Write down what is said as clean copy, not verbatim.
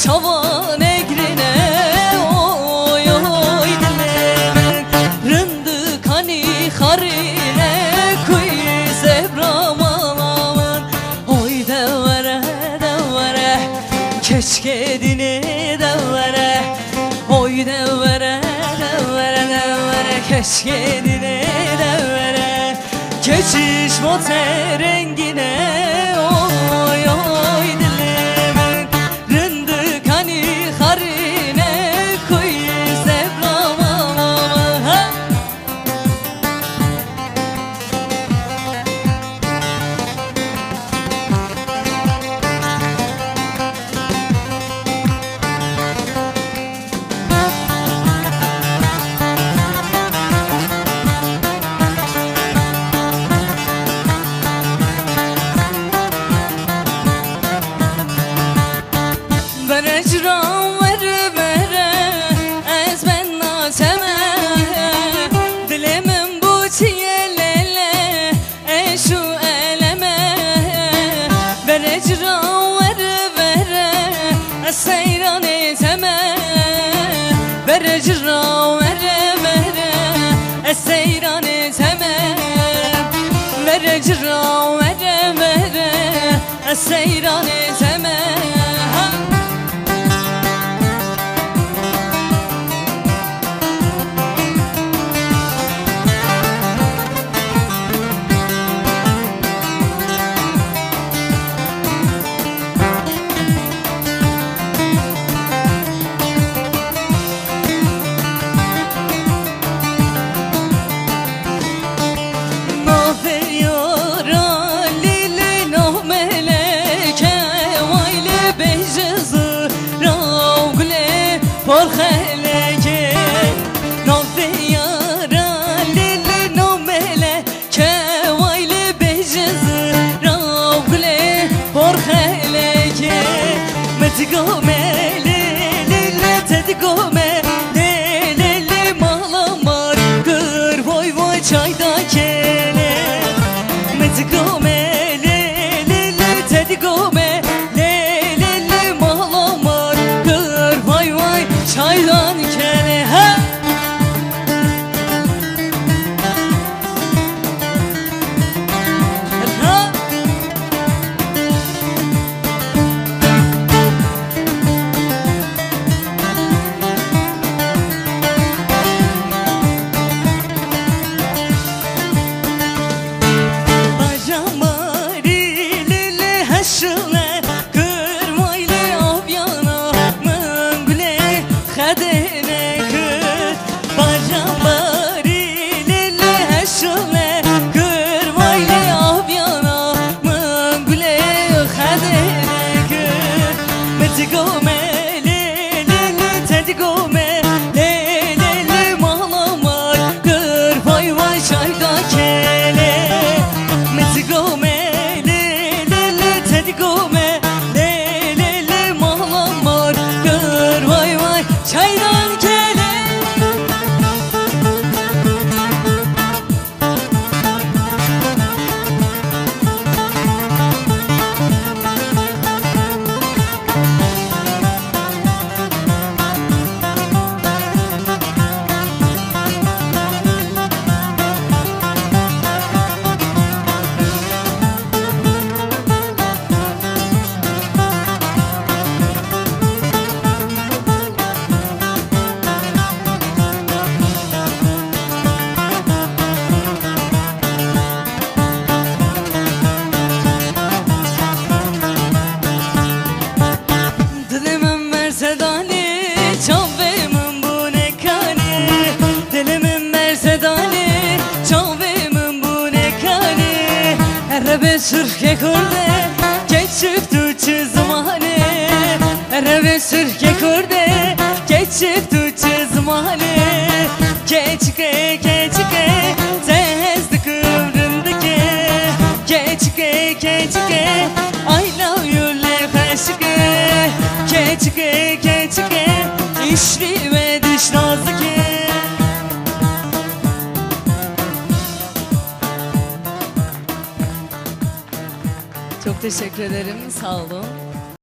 çoban egrine oy oy dilemek rındık hani harine kuy zebramaman oy devere keşke dini devere oy devere keşke dini devere geçiş mote rengine oy oy dilemek rındık hani harine kuy zebramaman Ecran vere ez ben nateme dilimin bu çiyelele şu eleme ver ecran vere ez seyran eteme ver ecran vere ez seyran eteme ver ecran vere ez seyran eteme por geleke no diyara lili no mele kevayle bejez ravle por geleke metgo mele lili tedgo mele lili malamar kır voy voy çayda kele metgo mele lili tedgo mele lili malamar kır voy voy çaydan kele ha çaydan kele sürke kurde geç çıktı çizmane Reve sürke kurde geç çıktı çizmane Keçke tezdi kıvrımdaki Keçke I love you lehaşke Keçke işli ve düş nazlıki. Çok teşekkür ederim, sağ olun.